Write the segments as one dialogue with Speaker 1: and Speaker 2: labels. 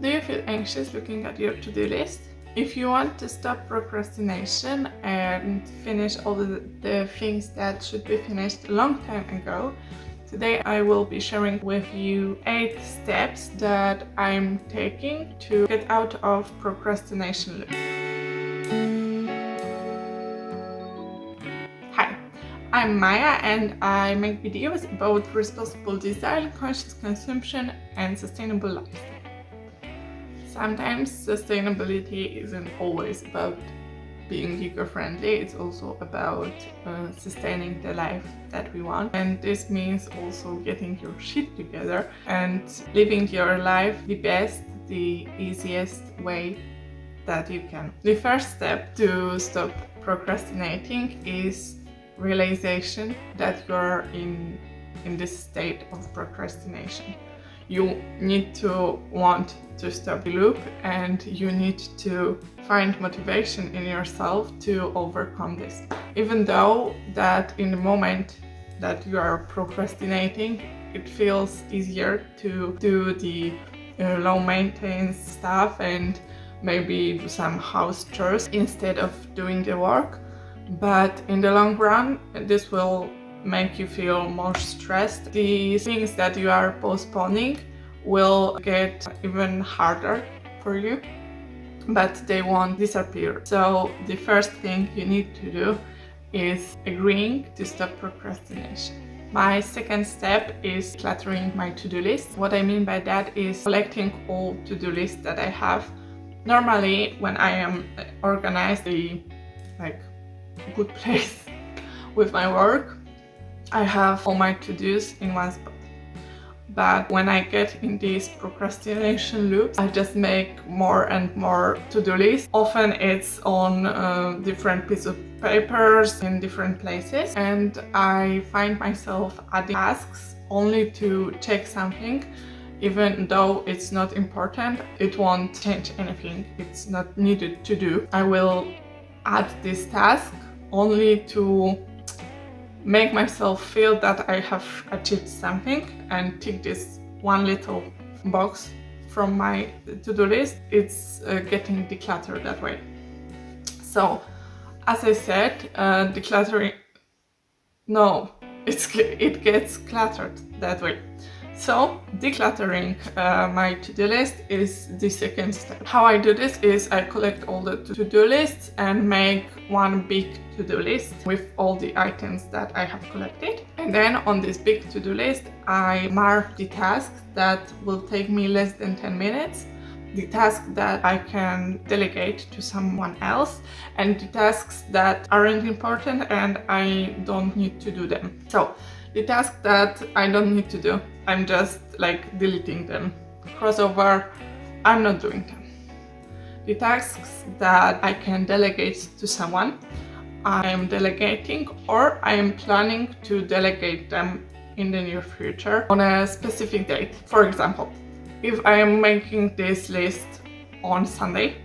Speaker 1: Do you feel anxious looking at your to-do list? If you want to stop procrastination and finish all the things that should be finished a long time ago, today I will be sharing with you 8 steps that I'm taking to get out of procrastination loop. Hi, I'm Maya and I make videos about responsible design, conscious consumption and sustainable lifestyle. Sometimes sustainability isn't always about being eco-friendly, it's also about sustaining the life that we want. And this means also getting your shit together and living your life the best, the easiest way that you can. The first step to stop procrastinating is realization that you're in this state of procrastination. You need to want to stop the loop and you need to find motivation in yourself to overcome this. Even though that in the moment that you are procrastinating, it feels easier to do the low maintenance stuff and maybe do some house chores instead of doing the work. But in the long run, this will make you feel more stressed. The things that you are postponing will get even harder for you, but they won't disappear. So the first thing you need to do is agreeing to stop procrastination. My second step is cluttering my to-do list. What I mean by that is collecting all to-do lists that I have. Normally, when I am organized in like a good place with my work, I have all my to-dos in one spot. But when I get in these procrastination loops, I just make more and more to-do lists. Often it's on different pieces of papers in different places, and I find myself adding tasks only to check something. Even though it's not important, it won't change anything. It's not needed to do. I will add this task only to make myself feel that I have achieved something and tick this one little box from my to-do list. It's getting decluttered that way. So, as I said, decluttering, no, it gets cluttered that way. So, decluttering my to-do list is the second step. How I do this is I collect all the to-do lists and make one big to-do list with all the items that I have collected. And then on this big to-do list, I mark the tasks that will take me less than 10 minutes, the tasks that I can delegate to someone else, and the tasks that aren't important and I don't need to do them. So, the tasks that I don't need to do, I'm just like deleting them. Crossover, I'm not doing them. The tasks that I can delegate to someone, I am delegating, or I am planning to delegate them in the near future on a specific date. For example, if I am making this list on Sunday,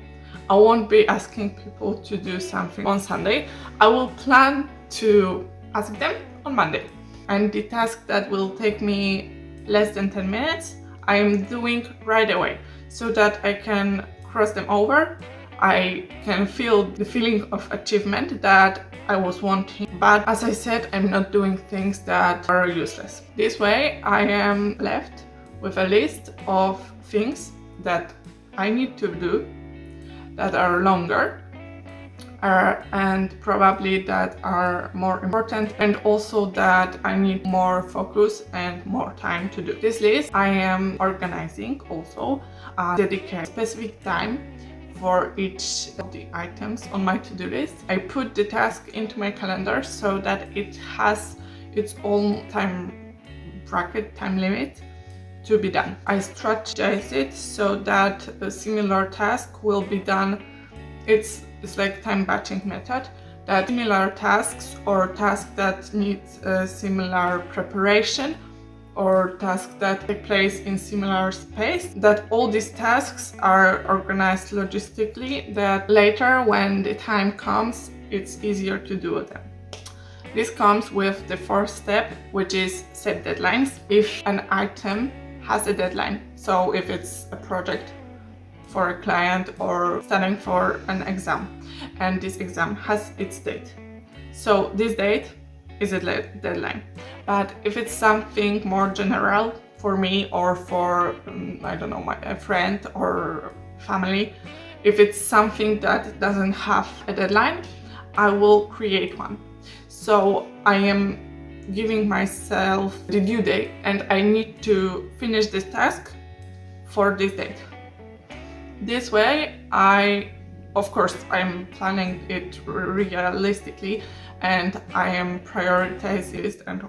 Speaker 1: I won't be asking people to do something on Sunday. I will plan to ask them on Monday. And the task that will take me less than 10 minutes, I am doing right away so that I can cross them over. I can feel the feeling of achievement that I was wanting. But as I said, I'm not doing things that are useless. This way, I am left with a list of things that I need to do that are longer and probably that are more important, and also that I need more focus and more time to do. This list I am organizing also, dedicate specific time for each of the items on my to-do list. I put the task into my calendar so that it has its own time bracket, time limit to be done. I strategize it so that a similar task will be done. It's like time batching method, that similar tasks or tasks that need similar preparation or tasks that take place in similar space, that all these tasks are organized logistically, that later when the time comes, it's easier to do them. This comes with the fourth step, which is set deadlines. If an item has a deadline, so if it's a project for a client or studying for an exam, and this exam has its date. So this date is a deadline. But if it's something more general for me or for, I don't know, a friend or family, if it's something that doesn't have a deadline, I will create one. So I am giving myself the due date and I need to finish this task for this date. This way, of course, I'm planning it realistically and I am prioritizing it, and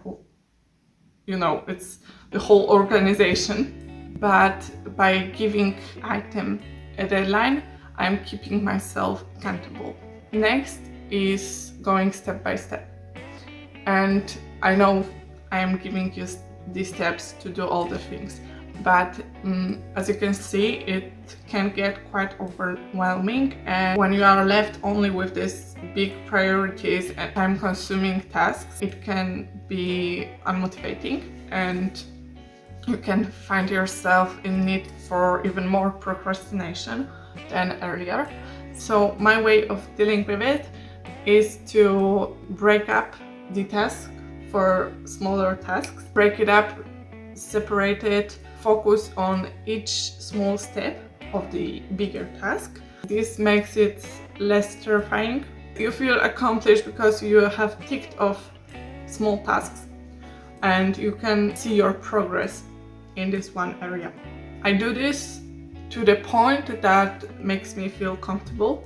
Speaker 1: it's the whole organization. But by giving item a deadline, I'm keeping myself accountable. Next is going step by step. And I know I am giving you these steps to do all the things, but as you can see, it can get quite overwhelming, and when you are left only with these big priorities and time-consuming tasks, it can be unmotivating and you can find yourself in need for even more procrastination than earlier. So my way of dealing with it is to break up the task for smaller tasks, break it up, separate it, focus on each small step of the bigger task. This makes it less terrifying. You feel accomplished because you have ticked off small tasks and you can see your progress in this one area. I do this to the point that makes me feel comfortable,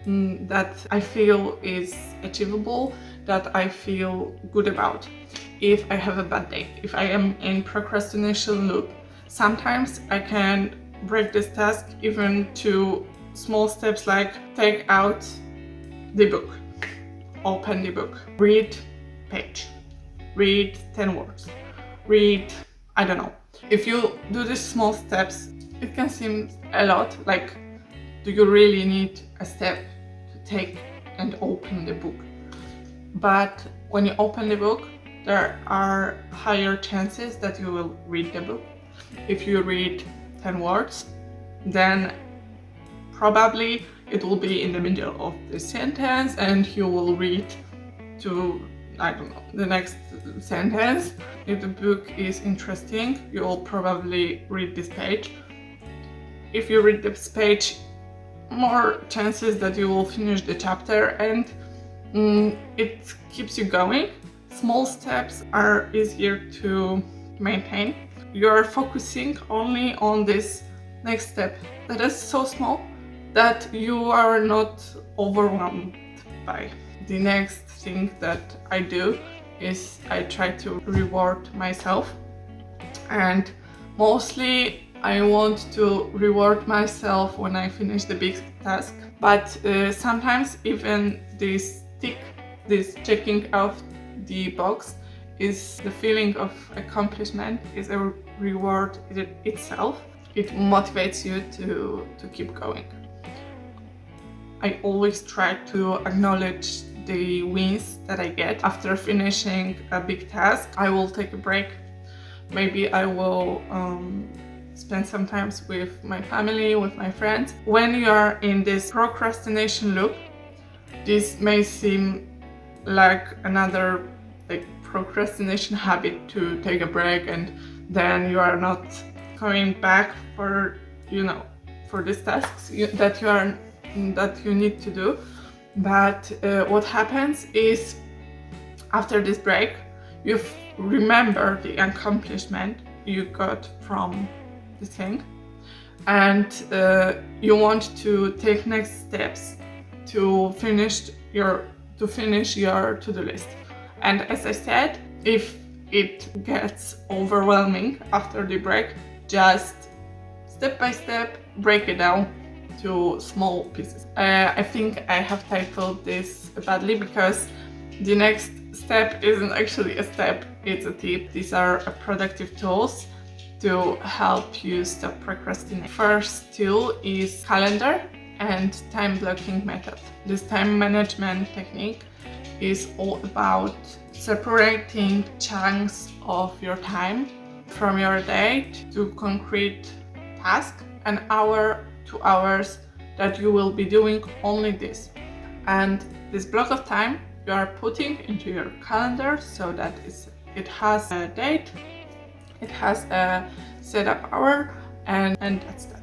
Speaker 1: that I feel is achievable, that I feel good about. If I have a bad day, if I am in procrastination loop, sometimes I can break this task even to small steps, like take out the book, open the book, read page, read 10 words, read, I don't know. If you do these small steps, it can seem a lot, like, do you really need a step to take and open the book? But when you open the book, there are higher chances that you will read the book. If you read 10 words, then probably it will be in the middle of the sentence and you will read to, I don't know, the next sentence. If the book is interesting, you will probably read this page. If you read this page, more chances that you will finish the chapter, and it keeps you going. Small steps are easier to maintain. You are focusing only on this next step that is so small that you are not overwhelmed by. The next thing that I do is I try to reward myself, and mostly I want to reward myself when I finish the big task, but sometimes even this checking off the box is the feeling of accomplishment, is a reward itself. It motivates you to keep going. I always try to acknowledge the wins that I get after finishing a big task. I will take a break. Maybe I will spend some time with my family, with my friends. When you are in this procrastination loop, this may seem like another procrastination habit to take a break and then you are not going back for these tasks that you need to do. But what happens is, after this break, you remember the accomplishment you got from the thing, and you want to take next steps to finish your to-do list. And as I said, if it gets overwhelming after the break, just step by step break it down to small pieces. I think I have titled this badly because the next step isn't actually a step, it's a tip. These are productive tools to help you stop procrastinating. First tool is calendar and time blocking method. This time management technique is all about separating chunks of your time from your day to concrete task. An hour 2 hours that you will be doing only this. And this block of time you are putting into your calendar so that it has a date, it has a setup hour, and that's that.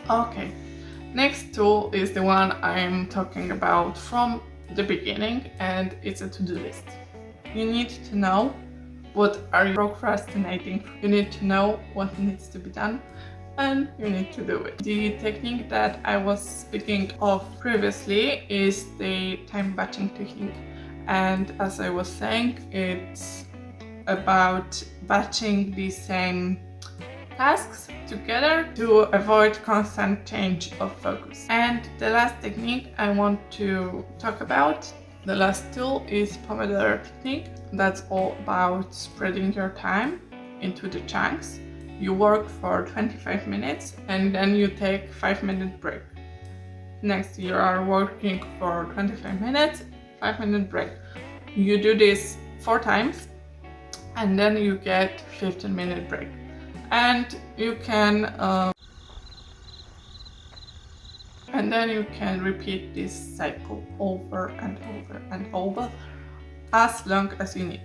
Speaker 1: Okay, next tool is the one I'm talking about from the beginning, and it's a to-do list. You need to know what are you procrastinating. You need to know what needs to be done, and you need to do it. The technique that I was speaking of previously is the time batching technique. And as I was saying, it's about batching the same tasks together to avoid constant change of focus. And the last technique I want to talk about, the last tool, is Pomodoro technique. That's all about spreading your time into the chunks. You work for 25 minutes and then you take 5-minute break. Next, you are working for 25 minutes, 5-minute break. You do this 4 times and then you get 15-minute break. And you can repeat this cycle over and over and over as long as you need.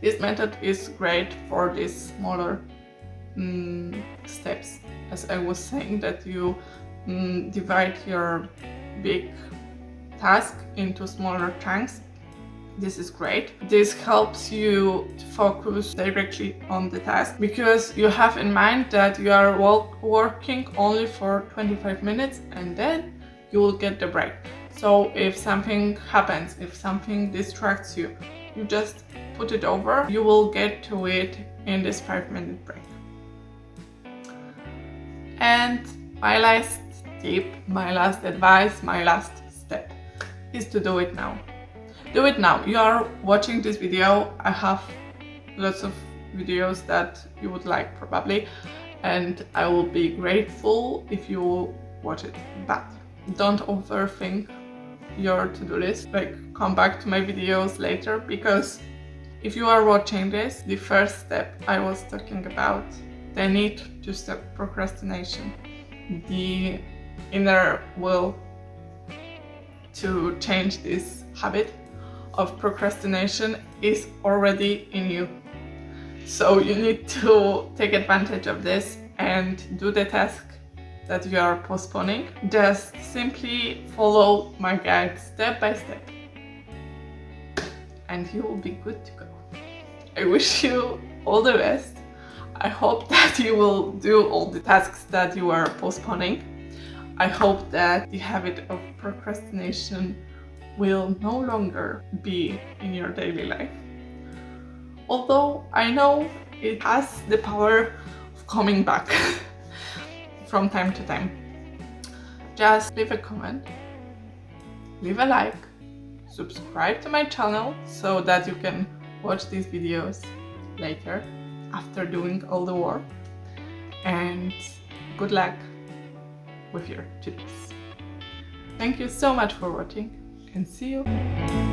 Speaker 1: This method is great for these smaller steps. As I was saying, that you divide your big task into smaller chunks. This is great. This helps you to focus directly on the task because you have in mind that you are working only for 25 minutes and then you will get the break. So if something happens, if something distracts you, you just put it over. You will get to it in this 5-minute break. And my last tip, my last advice, my last step is to do it now. Do it now. You are watching this video. I have lots of videos that you would like probably, and I will be grateful if you watch it. But don't overthink your to-do list. Like, come back to my videos later, because if you are watching this, the first step I was talking about, the need to stop procrastination, the inner will to change this habit of procrastination is already in you. So you need to take advantage of this and do the task that you are postponing. Just simply follow my guide step by step and you will be good to go. I wish you all the best. I hope that you will do all the tasks that you are postponing. I hope that the habit of procrastination will no longer be in your daily life. Although I know it has the power of coming back from time to time. Just leave a comment, leave a like, subscribe to my channel so that you can watch these videos later after doing all the work, and good luck with your to-dos. Thank you so much for watching and see you.